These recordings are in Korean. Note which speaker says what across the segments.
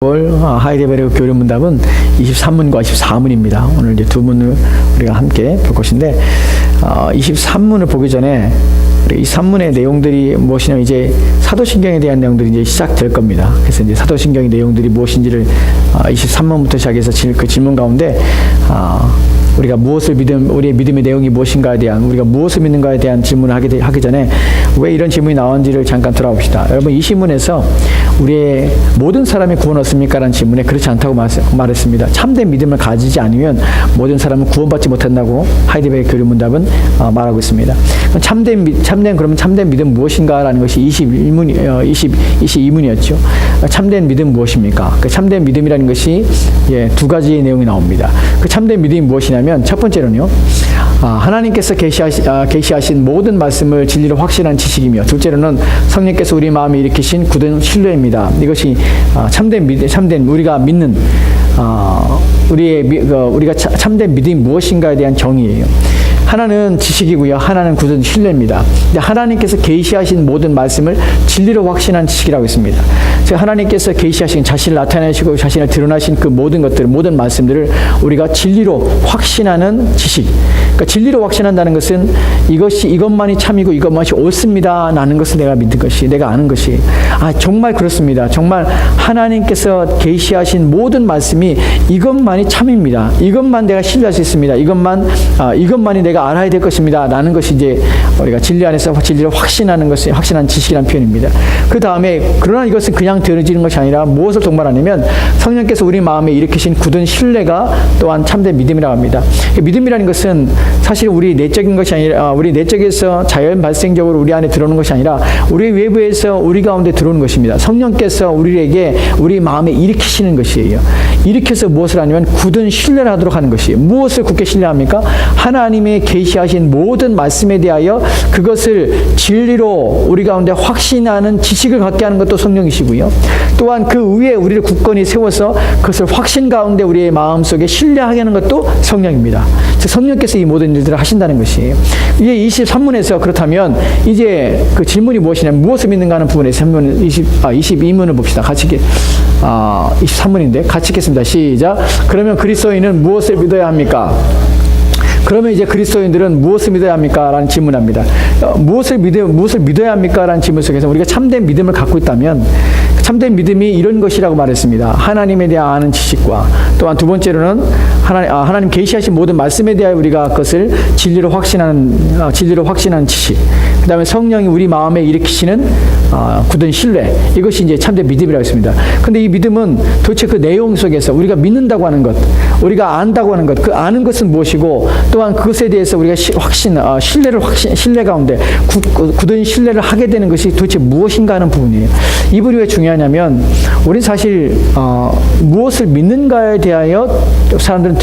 Speaker 1: 하이데베르 교류 문답은 23문과 24문입니다. 오늘 이제 두 문을 우리가 함께 볼 것인데, 23문을 보기 전에 이 3문의 내용들이 무엇이냐면 이제 사도신경에 대한 내용들이 이제 시작될 겁니다. 그래서 이제 사도신경의 내용들이 무엇인지를 23문부터 시작해서 그 질문 가운데 우리가 무엇을 우리의 믿음의 내용이 무엇인가에 대한, 우리가 무엇을 믿는가에 대한 질문을 하기 전에 왜 이런 질문이 나온지를 잠깐 돌아봅시다. 여러분, 이 신문에서 우리의 모든 사람이 구원 얻습니까? 라는 질문에 그렇지 않다고 말했습니다. 참된 믿음을 가지지 않으면 모든 사람은 구원받지 못한다고 하이데베르 교류 문답은 말하고 있습니다. 그러면 참된 믿음 무엇인가? 라는 것이 22문이었죠. 참된 믿음 무엇입니까? 그 참된 믿음이라는 것이 두 가지의 내용이 나옵니다. 그 참된 믿음이 무엇이냐면, 첫 번째로는요, 하나님께서 계시하신 모든 말씀을 진리로 확신한 지식이며, 둘째로는 성령께서 우리 마음에 일으키신 굳은 신뢰입니다. 이것이 참된 우리가 믿는 우리가 참된 믿음이 무엇인가에 대한 정의예요. 하나는 지식이고요, 하나는 굳은 신뢰입니다. 하나님께서 계시하신 모든 말씀을 진리로 확신한 지식이라고 했습니다. 즉, 하나님께서 계시하신, 자신을 나타내시고 자신을 드러나신 그 모든 것들, 모든 말씀들을 우리가 진리로 확신하는 지식. 그러니까 진리로 확신한다는 것은 이것만이 참이고 이것만이 옳습니다 라는 것을 내가 믿는 것이, 내가 아는 것이, 정말 그렇습니다. 정말 하나님께서 계시하신 모든 말씀이 이것만이 참입니다. 이것만 내가 신뢰할 수 있습니다. 이것만이 내가 알아야 될 것입니다 라는 것이 이제 우리가 진리 안에서 진리를 확신하는 것이, 확신한 지식이라는 표현입니다. 그 다음에, 그러나 이것은 그냥 되어지는 것이 아니라 무엇을 동반하냐면, 성령께서 우리 마음에 일으키신 굳은 신뢰가 또한 참된 믿음이라고 합니다. 믿음이라는 것은 사실 우리 내적인 것이 아니라, 우리 내적에서 자연 발생적으로 우리 안에 들어오는 것이 아니라 우리 외부에서 우리 가운데 들어오는 것입니다. 성령께서 우리에게 우리 마음에 일으키시는 것이에요. 일으켜서 무엇을 하냐면 굳은 신뢰를 하도록 하는 것이에요. 무엇을 굳게 신뢰합니까? 하나님의 계시하신 모든 말씀에 대하여 그것을 진리로 우리 가운데 확신하는 지식을 갖게 하는 것도 성령이시고요. 또한 그 위에 우리를 굳건히 세워서 그것을 확신 가운데 우리의 마음속에 신뢰하게 하는 것도 성령입니다. 즉, 성령께서 이 모든 일들을 하신다는 것이에요. 이게 23문에서 그렇다면 이제 그 질문이 무엇이냐면, 무엇을 믿는가 하는 부분에서 22문을 봅시다. 같이 23문인데 같이 읽겠습니다. 시작. 그러면 그리스도인은 무엇을 믿어야 합니까? 그러면 이제 그리스도인들은 무엇을 믿어야 합니까? 라는 질문합니다. 무엇을 믿어야 합니까? 라는 질문 속에서 우리가 참된 믿음을 갖고 있다면, 참된 믿음이 이런 것이라고 말했습니다. 하나님에 대한 아는 지식과, 또한 두 번째로는 하나님 계시하신 모든 말씀에 대하여 우리가 그것을 진리로 확신하는 지식. 그 다음에 성령이 우리 마음에 일으키시는 굳은 신뢰. 이것이 이제 참된 믿음이라고 했습니다. 근데 이 믿음은 도대체 그 내용 속에서 우리가 믿는다고 하는 것, 우리가 안다고 하는 것, 그 아는 것은 무엇이고, 또한 그것에 대해서 우리가 신뢰 가운데 굳은 신뢰를 하게 되는 것이 도대체 무엇인가 하는 부분이에요. 이 부분이 왜 중요하냐면, 우리는 사실 무엇을 믿는가에 대하여 사람들은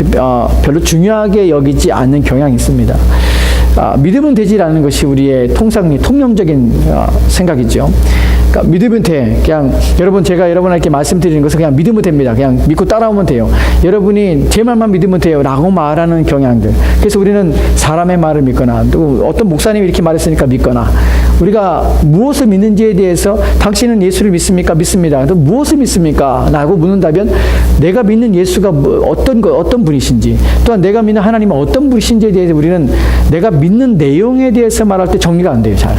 Speaker 1: 별로 중요하게 여기지 않는 경향이 있습니다. 믿으면 되지 않는 것이 우리의 통념적인 생각이죠. 그러니까 믿으면 돼. 그냥 제가 여러분에게 말씀드리는 것은 그냥 믿으면 됩니다. 그냥 믿고 따라오면 돼요. 여러분이 제 말만 믿으면 돼요 라고 말하는 경향들. 그래서 우리는 사람의 말을 믿거나, 또 어떤 목사님이 이렇게 말했으니까 믿거나, 우리가 무엇을 믿는지에 대해서 당신은 예수를 믿습니까? 믿습니다. 또 무엇을 믿습니까? 라고 묻는다면, 내가 믿는 예수가 어떤 분이신지, 또한 내가 믿는 하나님은 어떤 분이신지에 대해서 우리는 내가 믿는 내용에 대해서 말할 때 정리가 안 돼요, 잘.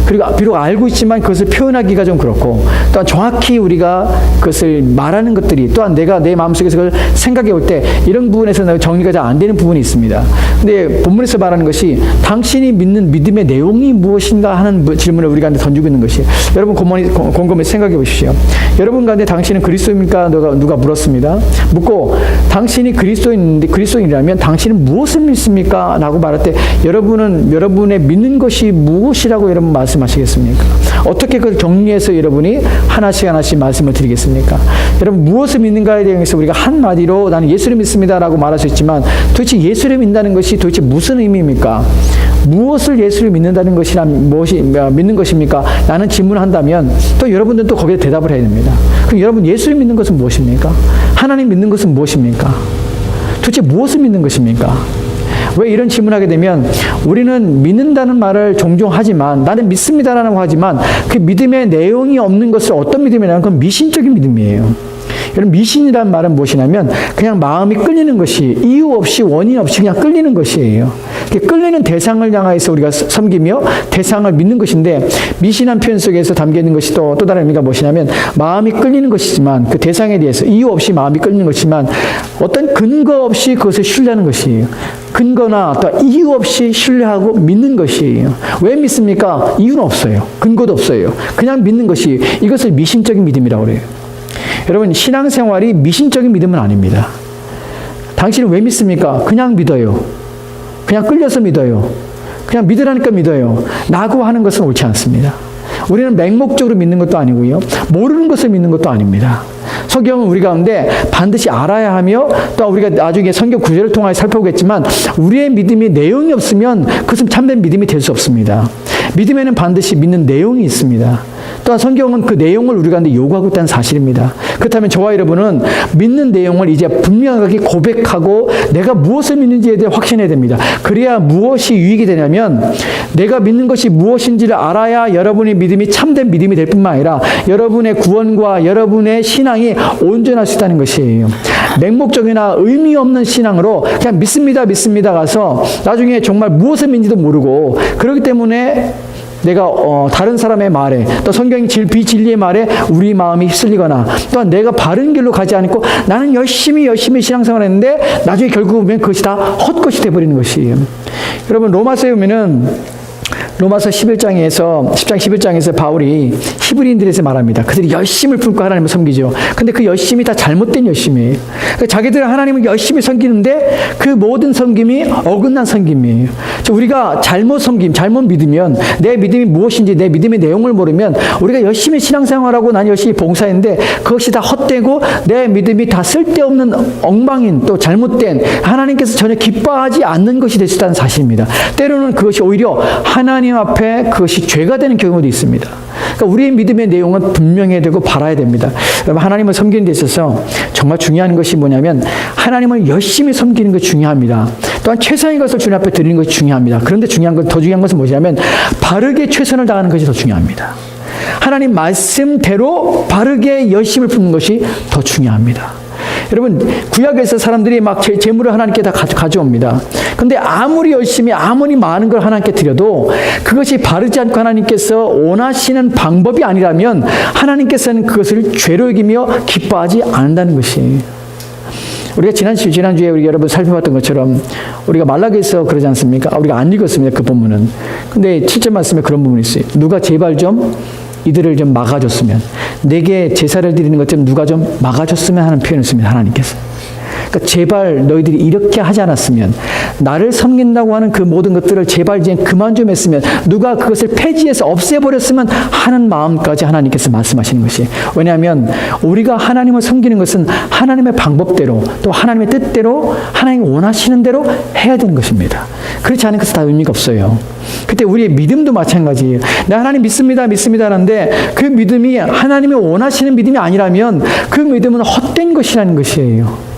Speaker 1: 그리고 비록 알고 있지만 그것을 표현하기가 좀 그렇고, 또한 정확히 우리가 그것을 말하는 것들이, 또한 내가 내 마음속에서 그걸 생각해 올 때 이런 부분에서 정리가 잘 안 되는 부분이 있습니다. 근데 본문에서 말하는 것이 당신이 믿는 믿음의 내용이 무엇인가 하는 질문을 우리가 던지고 있는 것이에요. 여러분 곰곰이 생각해 보십시오. 여러분 가운데 당신은 그리스도입니까? 누가 물었습니다. 묻고, 당신이 그리스도인이라면 당신은 무엇을 믿습니까? 라고 말할 때 여러분의 믿는 것이 무엇이라고 여러분 말씀하시겠습니까? 어떻게 그걸 정리해서 여러분이 하나씩 말씀을 드리겠습니까? 여러분, 무엇을 믿는가에 대해서 우리가 한마디로 나는 예수를 믿습니다 라고 말할 수 있지만, 도대체 예수를 믿는다는 것이 도대체 무슨 의미입니까? 무엇을 예수를 믿는다는 것이란 믿는 것입니까? 라는 질문을 한다면 또 여러분들은 또 거기에 대답을 해야 됩니다. 그럼 여러분, 예수를 믿는 것은 무엇입니까? 하나님 믿는 것은 무엇입니까? 도대체 무엇을 믿는 것입니까? 왜 이런 질문하게 되면, 우리는 믿는다는 말을 종종 하지만, 나는 믿습니다라고 하지만 그 믿음의 내용이 없는 것을 어떤 믿음이냐면 그건 미신적인 믿음이에요. 여러분, 미신이라는 말은 무엇이냐면 그냥 마음이 끌리는 것이 이유 없이 원인 없이 그냥 끌리는 것이에요. 끌리는 대상을 향해서 우리가 섬기며 대상을 믿는 것인데, 미신한 표현 속에서 담겨 있는 것이 또 다른 의미가 무엇이냐면 마음이 끌리는 것이지만 그 대상에 대해서 이유 없이 마음이 끌리는 것이지만 어떤 근거 없이 그것을 신뢰하는 것이에요. 근거나 또 이유 없이 신뢰하고 믿는 것이에요. 왜 믿습니까? 이유는 없어요. 근거도 없어요. 그냥 믿는 것이, 이것을 미신적인 믿음이라고 그래요. 여러분, 신앙생활이 미신적인 믿음은 아닙니다. 당신은 왜 믿습니까? 그냥 믿어요. 그냥 끌려서 믿어요. 그냥 믿으라니까 믿어요. 라고 하는 것은 옳지 않습니다. 우리는 맹목적으로 믿는 것도 아니고요, 모르는 것을 믿는 것도 아닙니다. 성경은 우리 가운데 반드시 알아야 하며, 또 우리가 나중에 성경 구절을 통하여 살펴보겠지만 우리의 믿음이 내용이 없으면 그것은 참된 믿음이 될 수 없습니다. 믿음에는 반드시 믿는 내용이 있습니다. 또한 성경은 그 내용을 우리 가운데 요구하고 있다는 사실입니다. 그렇다면 저와 여러분은 믿는 내용을 이제 분명하게 고백하고 내가 무엇을 믿는지에 대해 확신해야 됩니다. 그래야 무엇이 유익이 되냐면, 내가 믿는 것이 무엇인지를 알아야 여러분의 믿음이 참된 믿음이 될 뿐만 아니라 여러분의 구원과 여러분의 신앙이 온전할 수 있다는 것이에요. 맹목적이나 의미 없는 신앙으로 그냥 믿습니다 가서 나중에 정말 무엇을 믿는지도 모르고, 그렇기 때문에 내가 다른 사람의 말에, 또 성경의 비진리의 말에 우리 마음이 휩쓸리거나, 또한 내가 바른 길로 가지 않고 나는 열심히 신앙생활을 했는데 나중에 결국 보면 그것이 다 헛것이 되어버리는 것이에요. 여러분, 로마서에 보면은 로마서 10장 11장에서 바울이 히브리인들에서 말합니다. 그들이 열심을 품고 하나님을 섬기죠. 근데 그 열심이 다 잘못된 열심이에요. 그러니까 자기들은 하나님을 열심히 섬기는데 그 모든 섬김이 어긋난 섬김이에요. 우리가 잘못 섬김, 잘못 믿으면, 내 믿음이 무엇인지 내 믿음의 내용을 모르면 우리가 열심히 신앙생활하고 난 열심히 봉사했는데 그것이 다 헛되고 내 믿음이 다 쓸데없는 엉망인, 또 잘못된, 하나님께서 전혀 기뻐하지 않는 것이 될 수 있다는 사실입니다. 때로는 그것이 오히려 하나님 앞에 그것이 죄가 되는 경우도 있습니다. 그러니까 우리의 믿음의 내용은 분명해야 되고 바라야 됩니다. 여러분, 하나님을 섬기는 데 있어서 정말 중요한 것이 뭐냐면 하나님을 열심히 섬기는 것이 중요합니다. 또한 최선의 것을 주님 앞에 드리는 것이 중요합니다. 그런데 더 중요한 것은 뭐냐면 바르게 최선을 다하는 것이 더 중요합니다. 하나님 말씀대로 바르게 열심을 품는 것이 더 중요합니다. 여러분, 구약에서 사람들이 막 재물을 하나님께 다 가져옵니다. 근데 아무리 열심히 아무리 많은 걸 하나님께 드려도 그것이 바르지 않고 하나님께서 원하시는 방법이 아니라면 하나님께서는 그것을 죄로 여기며 기뻐하지 않는다는 것이에요. 우리가 지난주에 우리 여러분 살펴봤던 것처럼 우리가 말라기에서 그러지 않습니까? 우리가 안 읽었습니다, 그 본문은. 근데 7절 말씀에 그런 부분이 있어요. 누가 제발 좀 이들을 좀 막아줬으면, 내게 제사를 드리는 것 좀 누가 좀 막아줬으면 하는 표현을 씁니다, 하나님께서. 그러니까 제발 너희들이 이렇게 하지 않았으면, 나를 섬긴다고 하는 그 모든 것들을 제발 이제 그만 좀 했으면, 누가 그것을 폐지해서 없애버렸으면 하는 마음까지 하나님께서 말씀하시는 것이에요. 왜냐하면 우리가 하나님을 섬기는 것은 하나님의 방법대로, 또 하나님의 뜻대로, 하나님이 원하시는 대로 해야 되는 것입니다. 그렇지 않은 것은 다 의미가 없어요. 그때 우리의 믿음도 마찬가지예요. 나 하나님 믿습니다 하는데 그 믿음이 하나님이 원하시는 믿음이 아니라면 그 믿음은 헛된 것이라는 것이에요.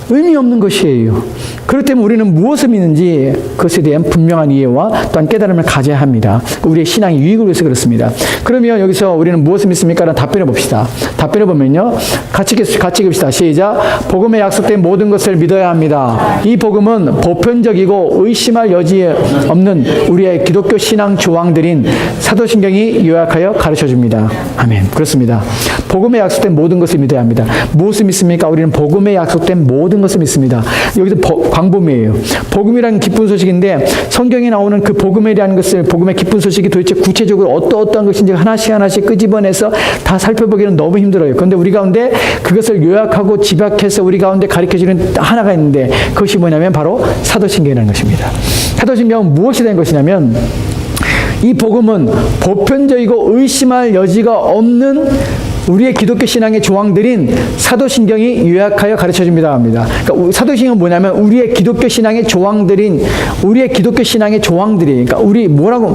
Speaker 1: 의미 없는 것이에요. 그렇기 때문에 우리는 무엇을 믿는지 그것에 대한 분명한 이해와 또한 깨달음을 가져야 합니다. 우리의 신앙의 유익을 위해서 그렇습니다. 그러면 여기서 우리는 무엇을 믿습니까? 라는 답변해 봅시다. 답변해 보면요, 같이 읽읍시다. 시작. 복음에 약속된 모든 것을 믿어야 합니다. 이 복음은 보편적이고 의심할 여지 없는 우리의 기독교 신앙 조항들인 사도신경이 요약하여 가르쳐줍니다. 아멘. 그렇습니다. 복음에 약속된 모든 것을 믿어야 합니다. 무엇을 믿습니까? 우리는 복음에 약속된 모든 것을 믿습니다. 여기서 광범위해요. 복음이라는 기쁜 소식인데 성경에 나오는 그 복음이라는 것을, 복음의 기쁜 소식이 도대체 구체적으로 어떠한 것인지 하나씩 끄집어내서 다 살펴보기는 너무 힘들어요. 그런데 우리 가운데 그것을 요약하고 집약해서 우리 가운데 가르쳐주는 하나가 있는데 그것이 뭐냐면 바로 사도신경이라는 것입니다. 사도신경은 무엇이 된 것이냐면, 이 복음은 보편적이고 의심할 여지가 없는 우리의 기독교 신앙의 조항들인 사도신경이 요약하여 가르쳐줍니다 합니다. 그러니까 사도신경은 뭐냐면 우리의 기독교 신앙의 조항들인, 우리의 기독교 신앙의 조항들이, 그러니까 우리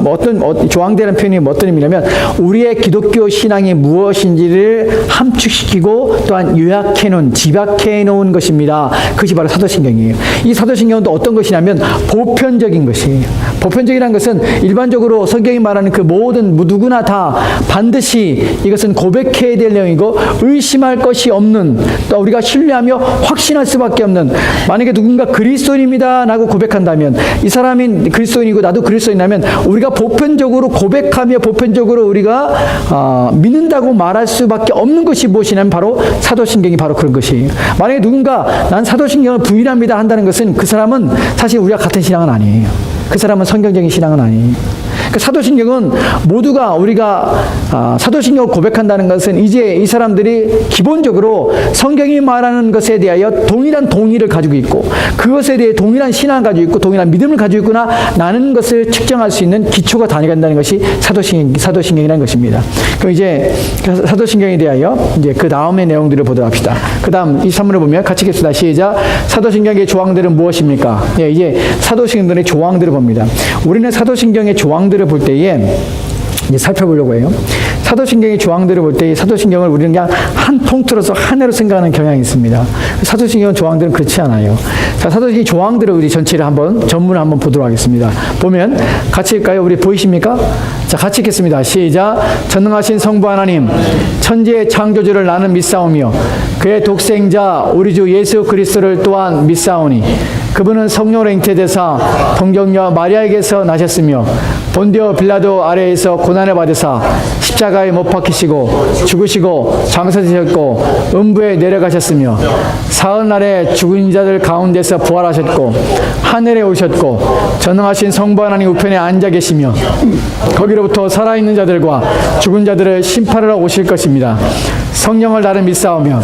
Speaker 1: 어떤 조항들이라는 표현이 어떤 의미냐면 우리의 기독교 신앙이 무엇인지를 함축시키고 또한 요약해 놓은, 집약해 놓은 것입니다. 그것이 바로 사도신경이에요. 이 사도신경은 또 어떤 것이냐면 보편적인 것이에요. 보편적이라는 것은 일반적으로 성경이 말하는 그 모든 누구나 다 반드시 이것은 고백해야 될 내용이고 의심할 것이 없는, 또 우리가 신뢰하며 확신할 수밖에 없는, 만약에 누군가 그리스도인입니다 라고 고백한다면, 이 사람이 그리스도인이고 나도 그리스도인이라면 우리가 보편적으로 고백하며 보편적으로 우리가 믿는다고 말할 수밖에 없는 것이 무엇이냐면 바로 사도신경이 바로 그런 것이에요. 만약에 누군가 난 사도신경을 부인합니다 한다는 것은 그 사람은 사실 우리가 같은 신앙은 아니에요. 그 사람은 성경적인 신앙은 아니에요. 그 사도신경은 모두가 우리가 사도신경을 고백한다는 것은 이제 이 사람들이 기본적으로 성경이 말하는 것에 대하여 동일한 동의를 가지고 있고 그것에 대해 동일한 신앙을 가지고 있고 동일한 믿음을 가지고 있구나 라는 것을 측정할 수 있는 기초가 다녀간다는 것이 사도신경이라는 것입니다. 그럼 이제 사도신경에 대하여 이제 그 다음의 내용들을 보도록 합시다. 그 다음 이 산문을 보면 같이 읽겠습니다. 시작. 사도신경의 조항들은 무엇입니까? 예, 이제 사도신경의 조항들을 봅니다. 우리는 사도신경의 조항들을 볼 때에 이제 살펴보려고 해요. 사도신경의 조항들을 볼 때 사도신경을 우리는 그냥 한 통틀어서 하나로 생각하는 경향이 있습니다. 사도신경 조항들은 그렇지 않아요. 자, 사도신경 조항들을 우리 전체를 한번 전문을 한번 보도록 하겠습니다. 보면 같이 읽까요? 우리 보이십니까? 자, 같이 읽겠습니다. 시작. 전능하신 성부 하나님, 천지의 창조주를 나는 믿사오며 그의 독생자 우리 주 예수 그리스도를 또한 믿사오니 그분은 성령으로 잉태되사 동정녀 마리아에게서 나셨으며 본디오 빌라도 아래에서 고난을 받으사 십자가에 못 박히시고 죽으시고 장사되셨고 음부에 내려가셨으며 사흘날에 죽은 자들 가운데서 부활하셨고 하늘에 오셨고 전능하신 성부 하나님 우편에 앉아 계시며 거기로부터 살아있는 자들과 죽은 자들을 심판하러 오실 것입니다. 성령을 나를 믿사오며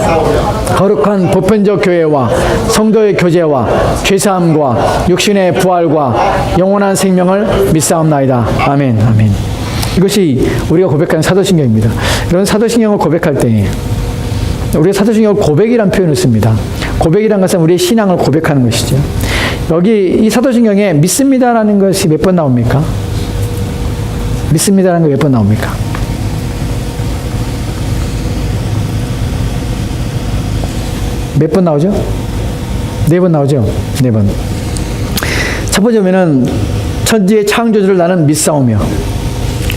Speaker 1: 거룩한 보편적 교회와 성도의 교제와 죄사함과 육신의 부활과 영원한 생명을 믿사옵나이다. 아멘. 아멘. 이것이 우리가 고백하는 사도신경입니다. 이런 사도신경을 고백할 때 우리가 사도신경을 고백이라는 표현을 씁니다. 고백이라는 것은 우리의 신앙을 고백하는 것이죠. 여기 이 사도신경에 믿습니다라는 것이 몇 번 나옵니까? 믿습니다라는 거 몇 번 나옵니까? 몇 번 나오죠? 4번 나오죠? 4번. 첫 번째 보면은 천지의 창조주를 나는 믿사오며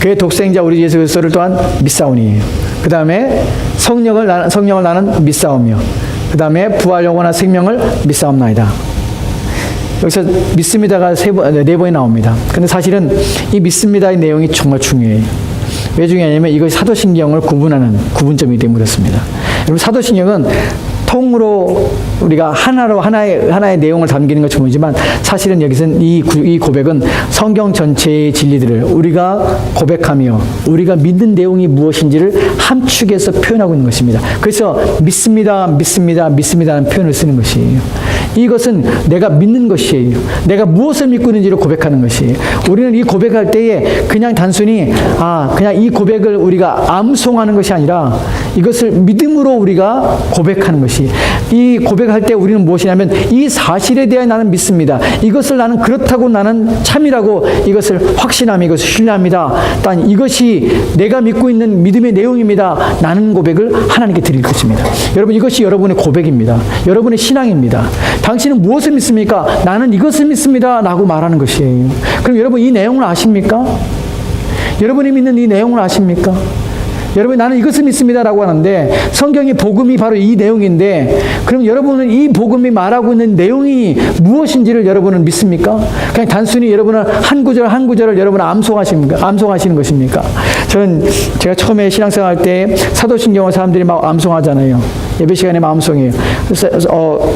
Speaker 1: 그의 독생자 우리 예수 그리스도를 또한 믿사오니. 그 다음에 성령을 나는 믿사오며 그 다음에 부활 영원한 생명을 믿사옵나이다. 여기서 믿습니다가 4번이 나옵니다. 근데 사실은 이 믿습니다의 내용이 정말 중요해요. 왜 중요하냐면 이것이 사도신경을 구분하는 구분점이기 때문에 그렇습니다. 여러분 사도신경은 통으로 우리가 하나의 내용을 담기는 것 좋지만 사실은 여기서는 이 고백은 성경 전체의 진리들을 우리가 고백하며 우리가 믿는 내용이 무엇인지를 함축해서 표현하고 있는 것입니다. 그래서 믿습니다라는 표현을 쓰는 것이에요. 이것은 내가 믿는 것이에요. 내가 무엇을 믿고 있는지를 고백하는 것이에요. 우리는 이 고백할 때에 그냥 단순히 그냥 이 고백을 우리가 암송하는 것이 아니라 이것을 믿음으로 우리가 고백하는 것이. 이 고백할 때 우리는 무엇이냐면 이 사실에 대해 나는 믿습니다. 이것을 나는 그렇다고 나는 참이라고 이것을 확신하며 이것을 신뢰합니다. 단 이것이 내가 믿고 있는 믿음의 내용입니다. 나는 고백을 하나님께 드릴 것입니다. 여러분 이것이 여러분의 고백입니다. 여러분의 신앙입니다. 당신은 무엇을 믿습니까? 나는 이것을 믿습니다. 라고 말하는 것이에요. 그럼 여러분 이 내용을 아십니까? 여러분이 믿는 이 내용을 아십니까? 여러분 나는 이것을 믿습니다라고 하는데 성경의 복음이 바로 이 내용인데 그럼 여러분은 이 복음이 말하고 있는 내용이 무엇인지를 여러분은 믿습니까? 그냥 단순히 여러분은 한 구절 한 구절을 여러분은 암송하시는 것입니까? 제가 처음에 신앙생활 할 때 사도신경을 사람들이 막 암송하잖아요. 예배 시간에 암송해요.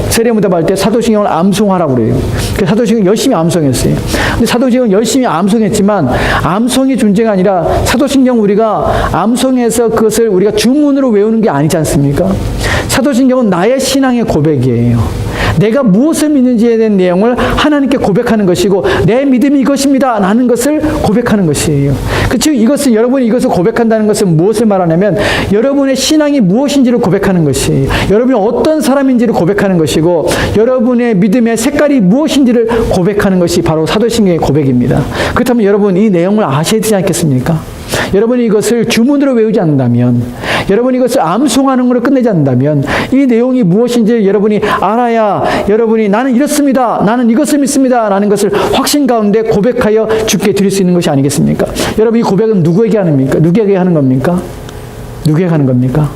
Speaker 1: 세례문답할 때 사도신경을 암송하라고 그래요. 사도신경 열심히 암송했어요. 근데 사도신경 열심히 암송했지만 암송이 존재가 아니라 사도신경 우리가 암송해서 그것을 우리가 주문으로 외우는 게 아니지 않습니까? 사도신경은 나의 신앙의 고백이에요. 내가 무엇을 믿는지에 대한 내용을 하나님께 고백하는 것이고 내 믿음이 이것입니다 라는 것을 고백하는 것이에요. 즉 이것은 여러분이 이것을 고백한다는 것은 무엇을 말하냐면 여러분의 신앙이 무엇인지를 고백하는 것이에요. 여러분이 어떤 사람인지를 고백하는 것이고 여러분의 믿음의 색깔이 무엇인지를 고백하는 것이 바로 사도신경의 고백입니다. 그렇다면 여러분 이 내용을 아셔야 되지 않겠습니까? 여러분이 이것을 주문으로 외우지 않는다면, 여러분이 이것을 암송하는 걸로 끝내지 않는다면, 이 내용이 무엇인지 여러분이 알아야 여러분이 나는 이렇습니다, 나는 이것을 믿습니다 라는 것을 확신 가운데 고백하여 주께 드릴 수 있는 것이 아니겠습니까? 여러분, 이 고백은 누구에게 하는 겁니까? 누구에게 하는 겁니까? 누구에게 하는 겁니까?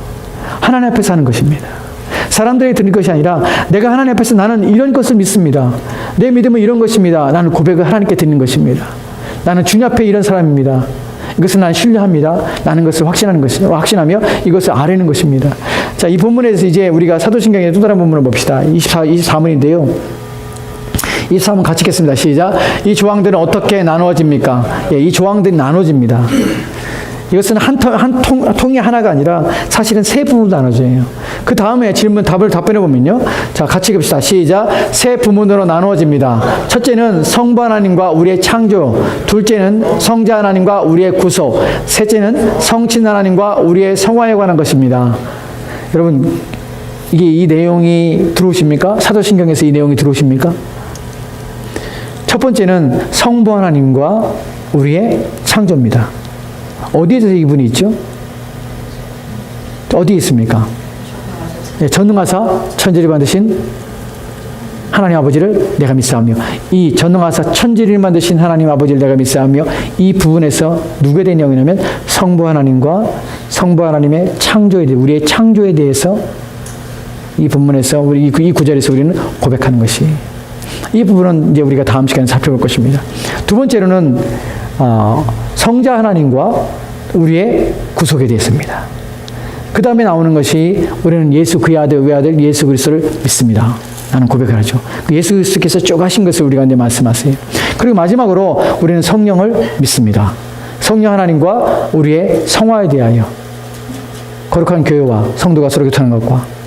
Speaker 1: 하나님 앞에서 하는 것입니다. 사람들에게 드릴 것이 아니라 내가 하나님 앞에서 나는 이런 것을 믿습니다. 내 믿음은 이런 것입니다. 나는 고백을 하나님께 드리는 것입니다. 나는 주님 앞에 이런 사람입니다. 이것을 나는 신뢰합니다. 나는 것을 확신하며 이것을 아뢰는 것입니다. 자, 이 본문에서 이제 우리가 사도신경의 또 다른 본문을 봅시다. 24문인데요. 23문 같이 읽겠습니다. 시작. 이 조항들은 어떻게 나누어집니까? 예, 이 조항들이 나눠집니다. 이것은 한 통이 하나가 아니라 사실은 세 부분으로 나눠져요. 그 다음에 답을 답변해 보면요. 자, 같이 읽읍시다. 시작. 세 부문으로 나누어집니다. 첫째는 성부 하나님과 우리의 창조, 둘째는 성자 하나님과 우리의 구속, 셋째는 성신 하나님과 우리의 성화에 관한 것입니다. 여러분, 이 내용이 들어오십니까? 사도신경에서 이 내용이 들어오십니까? 첫 번째는 성부 하나님과 우리의 창조입니다. 어디에서 이분이 있죠? 어디에 있습니까? 네, 전능하사 천지를 만드신 하나님 아버지를 내가 믿사오며, 이 전능하사 천지를 만드신 하나님 아버지를 내가 믿사오며, 이 부분에서 누구에 대한 내용이냐면 성부 하나님과 성부 하나님의 창조에 대해, 우리의 창조에 대해서 이 본문에서 이 구절에서 우리는 고백하는 것이, 이 부분은 이제 우리가 다음 시간에 살펴볼 것입니다. 두 번째로는 성자 하나님과 우리의 구속에 대해서입니다. 그 다음에 나오는 것이 우리는 예수 그의 아들 외아들 예수 그리스도를 믿습니다. 나는 고백을 하죠. 예수 그리스도께서 쭉 하신 것을 우리 가운데 말씀하세요. 그리고 마지막으로 우리는 성령을 믿습니다. 성령 하나님과 우리의 성화에 대하여 거룩한 교회와 성도가 서로 교통하는 것과,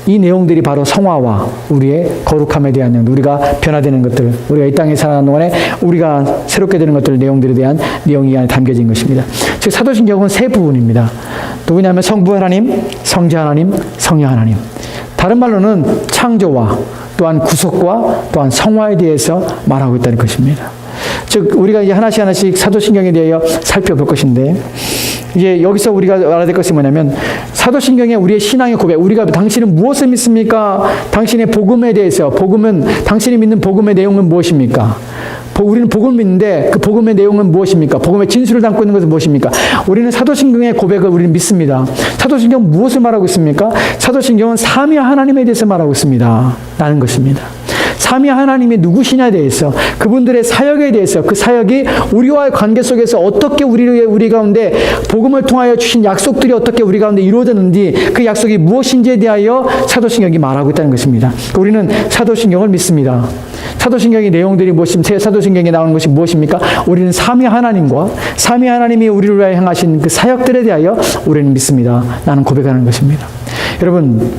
Speaker 1: 이 내용들이 바로 성화와 우리의 거룩함에 대한 내용, 우리가 변화되는 것들, 우리가 이 땅에 살아가는 동안에 우리가 새롭게 되는 것들, 내용들에 대한 내용이 안에 담겨진 것입니다. 즉 사도신경은 세 부분입니다. 누구냐면 성부 하나님, 성자 하나님, 성령 하나님. 다른 말로는 창조와 또한 구속과 또한 성화에 대해서 말하고 있다는 것입니다. 즉 우리가 이제 하나씩 사도신경에 대하여 살펴볼 것인데, 이제 여기서 우리가 알아야 될 것이 뭐냐면, 사도신경에 우리의 신앙의 고백, 우리가 당신은 무엇을 믿습니까? 당신의 복음에 대해서, 당신이 믿는 복음의 내용은 무엇입니까? 우리는 복음을 믿는데 그 복음의 내용은 무엇입니까? 복음의 진술을 담고 있는 것은 무엇입니까? 우리는 사도신경의 고백을 우리는 믿습니다. 사도신경은 무엇을 말하고 있습니까? 사도신경은 삼위 하나님에 대해서 말하고 있습니다. 라는 것입니다. 삼위 하나님이 누구시냐에 대해서, 그분들의 사역에 대해서, 그 사역이 우리와의 관계 속에서 어떻게 우리 가운데 복음을 통하여 주신 약속들이 어떻게 우리 가운데 이루어졌는지, 그 약속이 무엇인지에 대하여 사도신경이 말하고 있다는 것입니다. 우리는 사도신경을 믿습니다. 사도신경의 내용들이 무엇입니까? 사도신경에 나오는 것이 무엇입니까? 우리는 삼위 하나님과 삼위 하나님이 우리를 위하여 행하신 그 사역들에 대하여 우리는 믿습니다. 나는 고백하는 것입니다. 여러분,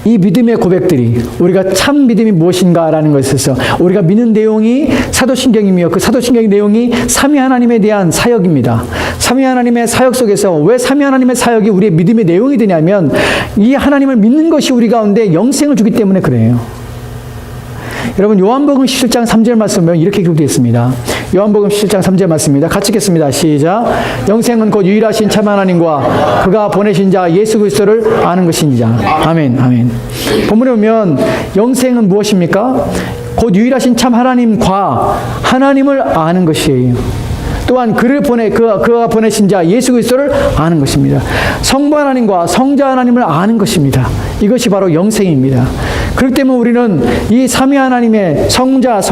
Speaker 1: 이 믿음의 고백들이, 우리가 참 믿음이 무엇인가라는 것에서 우리가 믿는 내용이 사도신경이며, 그 사도신경의 내용이 삼위 하나님에 대한 사역입니다. 삼위 하나님의 사역 속에서 왜 삼위 하나님의 사역이 우리의 믿음의 내용이 되냐면, 이 하나님을 믿는 것이 우리 가운데 영생을 주기 때문에 그래요. 여러분, 요한복음 17장 3절 말씀을 이렇게 기록되어 있습니다. 요한복음 17장 3절 말씀입니다. 같이 읽겠습니다. 시작. 영생은 곧 유일하신 참 하나님과 그가 보내신 자 예수 그리스도를 아는 것이니라. 아멘, 아멘. 본문에 보면 영생은 무엇입니까? 곧 유일하신 참 하나님과 하나님을 아는 것이에요. 또한 그가 보내신 자 예수 그리스도를 아는 것입니다. 성부 하나님과 성자 하나님을 아는 것입니다. 이것이 바로 영생입니다. 그렇기 때문에 우리는 이 삼위 하나님의 성부와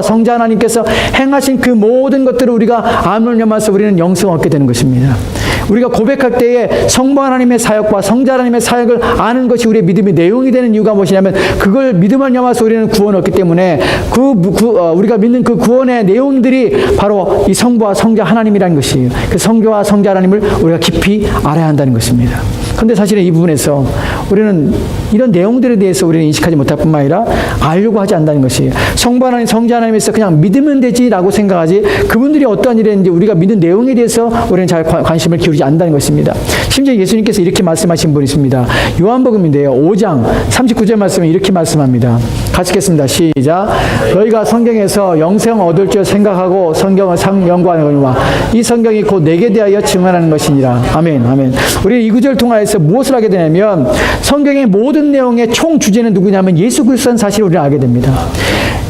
Speaker 1: 성자 하나님께서 행하신 그 모든 것들을 우리가 암을 염하여서 우리는 영생을 얻게 되는 것입니다. 우리가 고백할 때에 성부 하나님의 사역과 성자 하나님의 사역을 아는 것이 우리의 믿음의 내용이 되는 이유가 무엇이냐면, 그걸 믿음을 염하여서 우리는 구원을 얻기 때문에 우리가 믿는 그 구원의 내용들이 바로 이 성부와 성자 하나님이라는 것이에요. 그 성부와 성자 하나님을 우리가 깊이 알아야 한다는 것입니다. 그런데 사실은 이 부분에서 우리는 이런 내용들에 대해서 우리는 인식하지 못할 뿐만 아니라 알려고 하지 않는다는 것이에요. 성부 하나님, 성자 하나님에서 그냥 믿으면 되지라고 생각하지, 그분들이 어떠한 일을 했는지 우리가 믿는 내용에 대해서 우리는 잘 관심을 기울이지 않는다는 것입니다. 심지어 예수님께서 이렇게 말씀하신 분이 있습니다. 요한복음인데요. 5장 39절 말씀에 이렇게 말씀합니다. 같이 읽겠습니다. 시작. 너희가 성경에서 영생을 얻을 줄 생각하고 성경을 연구하거니와 이 성경이 곧 내게 대하여 증언하는 것이니라. 아멘. 아멘. 우리 이 구절을 통하여서 무엇을 하게 되냐면 성경의 모든 내용의 총 주제는 누구냐면 예수 그리스도라는 사실을 우리는 알게 됩니다.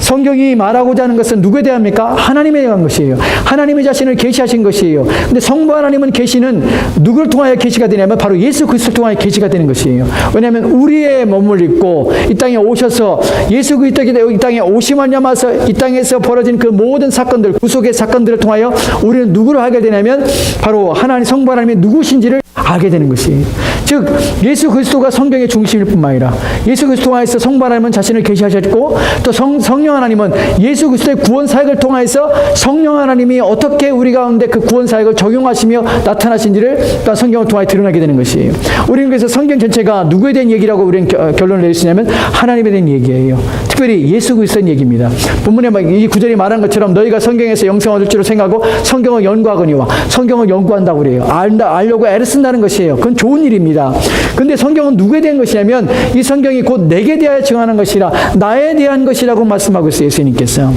Speaker 1: 성경이 말하고자 하는 것은 누구에 대합니까? 하나님에 대한 것이에요. 하나님의 자신을 계시하신 것이에요. 근데 성부 하나님은 계시는 누구를 통하여 계시가 되냐면 바로 예수 그리스도를 통하여 계시가 되는 것이에요. 왜냐하면 우리의 몸을 입고 이 땅에 오셔서 예수 그리스도가 이 땅에 오시마냐마서 이 땅에서 벌어진 그 모든 사건들, 구속의 사건들을 통하여 우리는 누구를 하게 되냐면 바로 하나님 성부 하나님이 누구신지를 알게 되는 것이에요. 즉 예수 그리스도가 성경의 중심일 뿐만 아니라 예수 그리스도 통하여서 성부 하나님은 자신을 계시하셨고 또 성령 하나님은 예수 그리스도의 구원 사역을 통하여서 성령 하나님이 어떻게 우리 가운데 그 구원 사역을 적용하시며 나타나신지를 또 성경을 통하여 드러나게 되는 것이에요. 우리는 그래서 성경 전체가 누구에 대한 얘기라고 우리는 결론을 내릴 수 있냐면 하나님에 대한 얘기예요. 특별히 예수 그리스도의 얘기입니다. 본문에 이 구절이 말한 것처럼 너희가 성경에서 영생을 얻을 줄 생각하고 성경을 연구하거니와 성경을 연구한다고 그래요. 알려고 애를 쓴다는 것이에요. 그건 좋은 일입니다. 근데 성경은 누구에 대한 것이냐면 이 성경이 곧 내게 대하여 증언하는 것이라 나에 대한 것이라고 말씀하고 있어요. 예수님께서.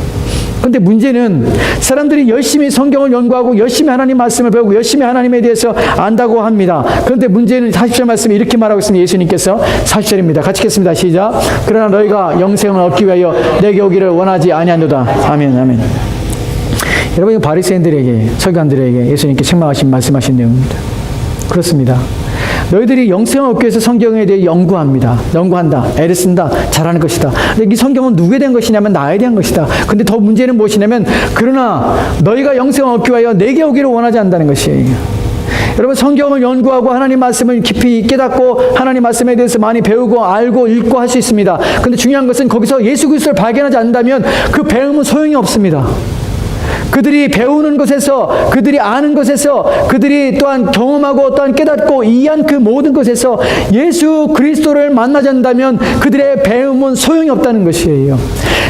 Speaker 1: 근데 문제는 사람들이 열심히 성경을 연구하고 열심히 하나님 말씀을 배우고 열심히 하나님에 대해서 안다고 합니다. 그런데 문제는 40절 말씀에 이렇게 말하고 있습니다. 예수님께서 40절입니다. 같이 읽겠습니다. 시작. 그러나 너희가 영생을 얻기 위하여 내게 오기를 원하지 아니하노다. 아멘. 아멘. 여러분, 바리새인들에게 서기관들에게 예수님께 책망하신 말씀하신 내용입니다. 그렇습니다. 너희들이 영생을 얻기 위해서 성경에 대해 연구한다, 애를 쓴다, 잘하는 것이다. 근데 이 성경은 누구에 대한 것이냐면 나에 대한 것이다. 근데 더 문제는 무엇이냐면 그러나 너희가 영생을 얻기 위하여 내게 오기를 원하지 않는다는 것이에요. 여러분, 성경을 연구하고 하나님 말씀을 깊이 깨닫고 하나님 말씀에 대해서 많이 배우고 알고 읽고 할 수 있습니다. 근데 중요한 것은 거기서 예수 그리스도를 발견하지 않는다면 그 배움은 소용이 없습니다. 그들이 배우는 것에서, 그들이 아는 것에서, 그들이 또한 경험하고 또한 깨닫고 이해한 그 모든 것에서 예수 그리스도를 만나지 않는다면 그들의 배움은 소용이 없다는 것이에요.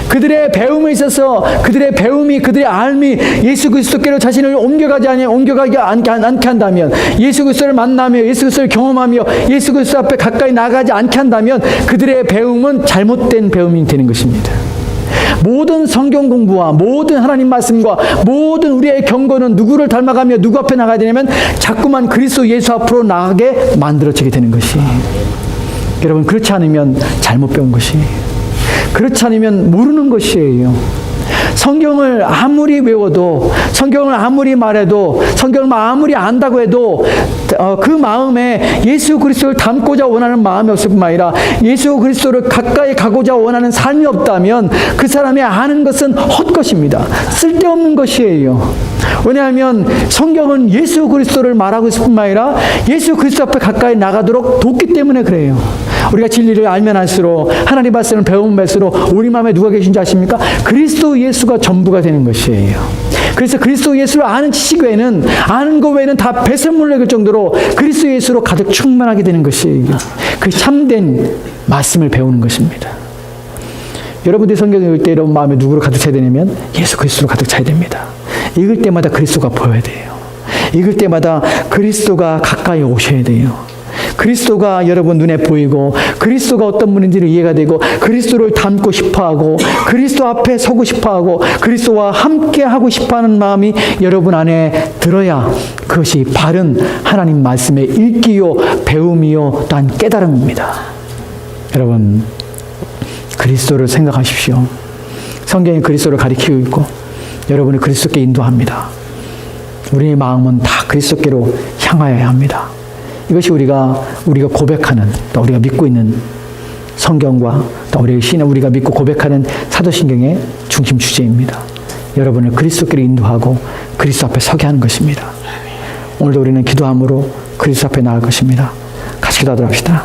Speaker 1: 그들의 배움에 있어서 그들의 배움이, 그들의 알미 예수 그리스도께로 자신을 옮겨가지 않게 한다면, 예수 그리스도를 만나며 예수 그리스도를 경험하며 예수 그리스도 앞에 가까이 나가지 않게 한다면 그들의 배움은 잘못된 배움이 되는 것입니다. 모든 성경 공부와 모든 하나님 말씀과 모든 우리의 경고는 누구를 닮아가며 누구 앞에 나가야 되냐면 자꾸만 그리스도 예수 앞으로 나가게 만들어지게 되는 것이. 여러분, 그렇지 않으면 잘못 배운 것이. 그렇지 않으면 모르는 것이에요. 성경을 아무리 외워도, 성경을 아무리 말해도, 성경을 아무리 안다고 해도 그 마음에 예수 그리스도를 닮고자 원하는 마음이 없을 뿐만 아니라 예수 그리스도를 가까이 가고자 원하는 삶이 없다면 그 사람이 아는 것은 헛것입니다. 쓸데없는 것이에요. 왜냐하면 성경은 예수 그리스도를 말하고 있을 뿐만 아니라 예수 그리스도 앞에 가까이 나가도록 돕기 때문에 그래요. 우리가 진리를 알면 알수록, 하나님 말씀을 배우면 배울수록 우리 마음에 누가 계신지 아십니까? 그리스도 예수가 전부가 되는 것이에요. 그래서 그리스도 예수를 아는 지식 외에는, 아는 것 외에는 다 배설물일 정도로 그리스도 예수로 가득 충만하게 되는 것이에요. 그 참된 말씀을 배우는 것입니다. 여러분들이 성경을 읽을 때 여러분 마음에 누구로 가득 차야 되냐면 예수 그리스도로 가득 차야 됩니다. 읽을 때마다 그리스도가 보여야 돼요. 읽을 때마다 그리스도가 가까이 오셔야 돼요. 그리스도가 여러분 눈에 보이고 그리스도가 어떤 분인지를 이해가 되고 그리스도를 닮고 싶어하고 그리스도 앞에 서고 싶어하고 그리스도와 함께하고 싶어하는 마음이 여러분 안에 들어야 그것이 바른 하나님 말씀의 읽기요 배움이요 또한 깨달음입니다. 여러분, 그리스도를 생각하십시오. 성경이 그리스도를 가리키고 있고 여러분을 그리스도께 인도합니다. 우리의 마음은 다 그리스도께로 향하여야 합니다. 이것이 우리가 고백하는, 또 우리가 믿고 있는 성경과 또 우리가 믿고 고백하는 사도신경의 중심 주제입니다. 여러분을 그리스도께로 인도하고 그리스도 앞에 서게 하는 것입니다. 오늘도 우리는 기도함으로 그리스도 앞에 나갈 것입니다. 같이 기도하도록 합시다.